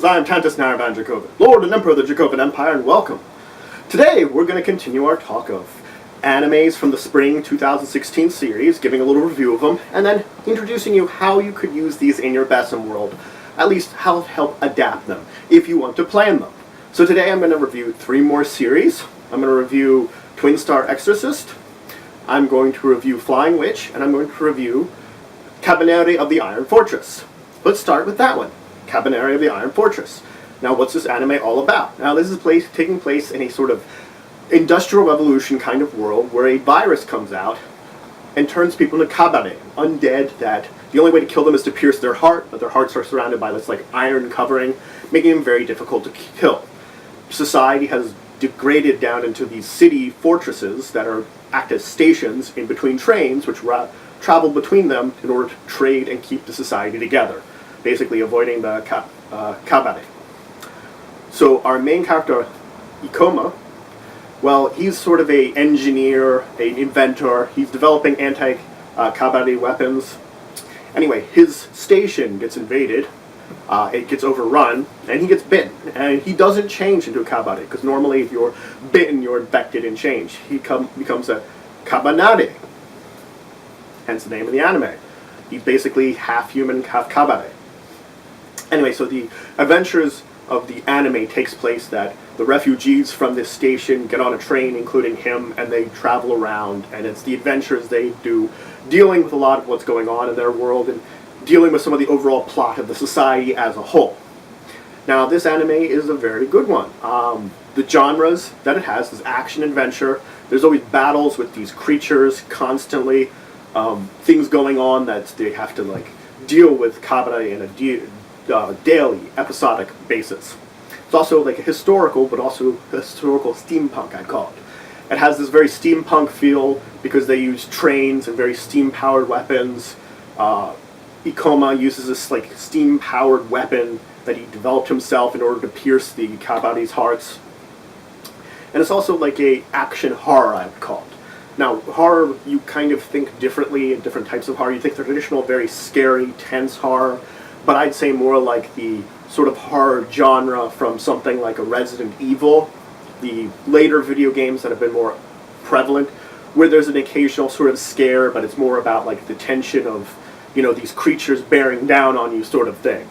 Heroes, I am Tantus Naravan Dracovin, Lord and Emperor of the Dracovin Empire, and welcome. Today, we're going to continue our talk of animes from the Spring 2016 series, giving a little review of them, and then introducing you how you could use these in your BESM world, at least how to help adapt them, if you want to plan them. So today I'm going to review 3 more series. I'm going to review Twin Star Exorcist, I'm going to review Flying Witch, and I'm going to review Kabaneri of the Iron Fortress. Let's start with that one. Kabaneri of the Iron Fortress. Now, what's this anime all about? Now, this is taking place in a sort of industrial revolution kind of world where a virus comes out and turns people into Kabaneri, undead, that the only way to kill them is to pierce their heart, but their hearts are surrounded by this like iron covering, making them very difficult to kill. Society has degraded down into these city fortresses that act as stations in between trains, which travel between them in order to trade and keep the society together, basically avoiding the Kabaneri. So our main character, Ikoma, well, he's sort of an engineer, an inventor. He's developing anti-Kabaneri weapons. Anyway, his station gets invaded, it gets overrun, and he gets bitten. And he doesn't change into a Kabaneri, because normally if you're bitten, you're infected and change. He becomes a Kabaneri, hence the name of the anime. He's basically half human, half Kabaneri. Anyway, so the adventures of the anime takes place that the refugees from this station get on a train, including him, and they travel around, and it's the adventures they do, dealing with a lot of what's going on in their world, and dealing with some of the overall plot of the society as a whole. Now, this anime is a very good one. The genres that it has is action-adventure. There's always battles with these creatures, constantly, things going on that they have to like deal with Kabaneri in a daily, episodic basis. It's also like a historical, but also historical steampunk, I'd call it. It has this very steampunk feel because they use trains and very steam-powered weapons. Ikoma uses this like steam-powered weapon that he developed himself in order to pierce the Kabaneri's hearts. And it's also like a action horror, I would call it. Now, horror, you kind of think differently in different types of horror. You think the traditional, very scary, tense horror, but I'd say more like the sort of horror genre from something like a Resident Evil, the later video games that have been more prevalent, where there's an occasional sort of scare, but it's more about like the tension of, you know, these creatures bearing down on you sort of thing.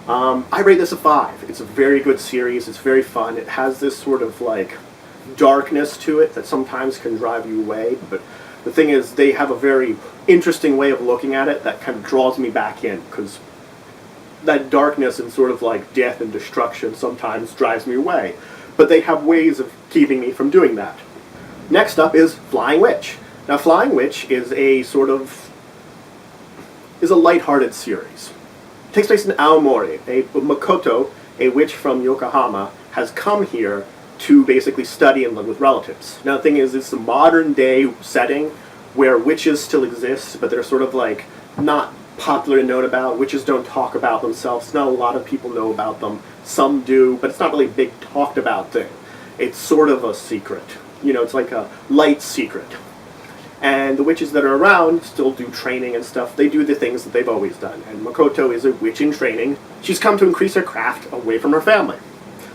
I rate this a 5. It's a very good series. It's very fun. It has this sort of like darkness to it that sometimes can drive you away, but the thing is they have a very interesting way of looking at it that kind of draws me back in, because that darkness and sort of like death and destruction sometimes drives me away, but they have ways of keeping me from doing that. Next up is Flying Witch. Now, Flying Witch is a lighthearted series. It takes place in Aomori. Makoto, a witch from Yokohama, has come here to basically study and live with relatives. Now, the thing is, it's a modern day setting where witches still exist, but they're sort of like not popular and known about. Witches don't talk about themselves. Not a lot of people know about them. Some do, but it's not really a big talked about thing. It's sort of a secret. You know, it's like a light secret. And the witches that are around still do training and stuff. They do the things that they've always done. And Makoto is a witch in training. She's come to increase her craft away from her family.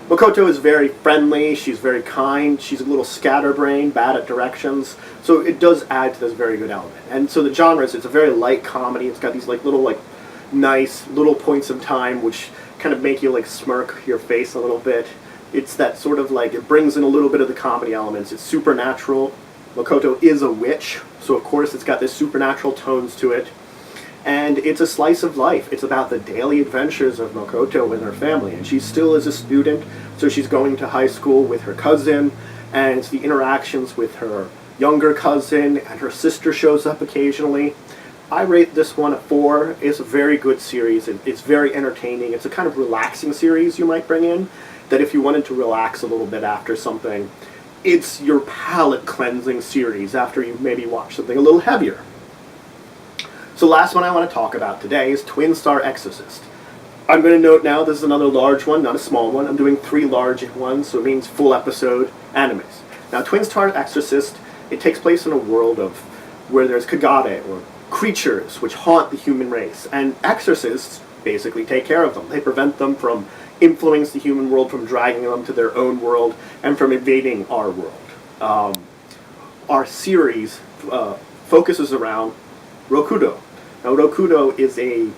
Makoto is very friendly, she's very kind, she's a little scatterbrained, bad at directions, so it does add to this very good element. And so the genres, it's a very light comedy. It's got these like little like nice little points of time which kind of make you like smirk your face a little bit. It's that sort of like, it brings in a little bit of the comedy elements. It's supernatural. Makoto is a witch, so of course it's got this supernatural tones to it. And it's a slice of life. It's about the daily adventures of Makoto and her family. And she still is a student, so she's going to high school with her cousin, and it's the interactions with her younger cousin, and her sister shows up occasionally. I rate this one a 4. It's a very good series. It's very entertaining. It's a kind of relaxing series you might bring in, that if you wanted to relax a little bit after something, it's your palate cleansing series after you maybe watch something a little heavier. So last one I want to talk about today is Twin Star Exorcist. I'm going to note now this is another large one, not a small one. I'm doing 3 large ones, so it means full episode animes. Now, Twin Star Exorcist, it takes place in a world of where there's kagare, or creatures which haunt the human race, and exorcists basically take care of them. They prevent them from influence the human world from dragging them to their own world and from invading our world. Our series focuses around Rokudo. Now, Rokudo is a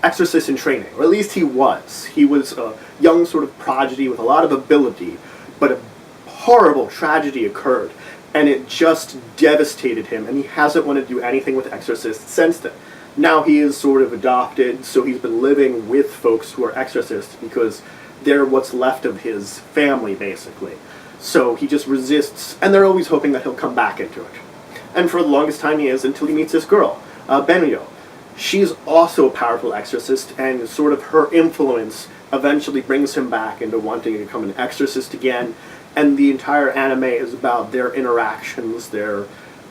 exorcist in training, or at least he was. He was a young sort of prodigy with a lot of ability, but a horrible tragedy occurred, and it just devastated him, and he hasn't wanted to do anything with exorcists since then. Now he is sort of adopted, so he's been living with folks who are exorcists because they're what's left of his family, basically. So he just resists, and they're always hoping that he'll come back into it. And for the longest time he is, until he meets this girl, Benryo. She's also a powerful exorcist, and sort of her influence eventually brings him back into wanting to become an exorcist again. And the entire anime is about their interactions, their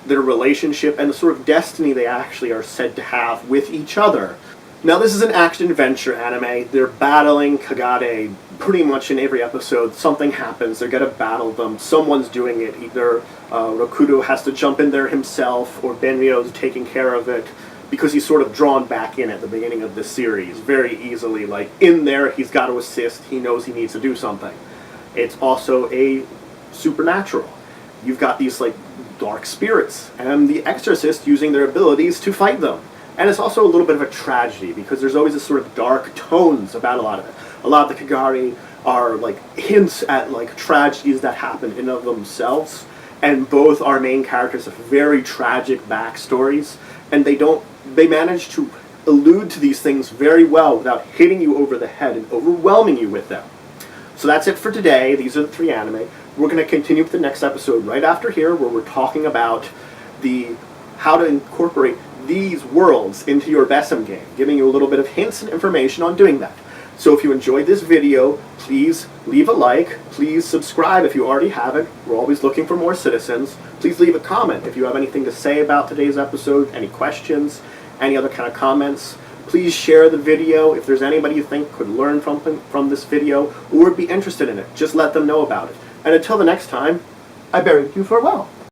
relationship, and the sort of destiny they actually are said to have with each other. Now, this is an action-adventure anime. They're battling Kagane pretty much in every episode. Something happens, they're going to battle them. Someone's doing it. Either Rokudo has to jump in there himself, or Benryo's taking care of it, because he's sort of drawn back in at the beginning of this series very easily. Like, in there, he's got to assist. He knows he needs to do something. It's also a supernatural. You've got these, like, dark spirits, and the exorcists using their abilities to fight them. And it's also a little bit of a tragedy, because there's always this sort of dark tones about a lot of it. A lot of the Kagari are, like, hints at, like, tragedies that happen in and of themselves, and both our main characters have very tragic backstories, and they manage to allude to these things very well without hitting you over the head and overwhelming you with them. So that's it for today. These are the 3 anime. We're going to continue with the next episode right after here, where we're talking about how to incorporate these worlds into your BESM game, giving you a little bit of hints and information on doing that. So if you enjoyed this video, please leave a like, please subscribe if you already haven't. We're always looking for more citizens. Please leave a comment if you have anything to say about today's episode, any questions, any other kind of comments. Please share the video. If there's anybody you think could learn from this video or would be interested in it, just let them know about it. And until the next time, I bid you farewell.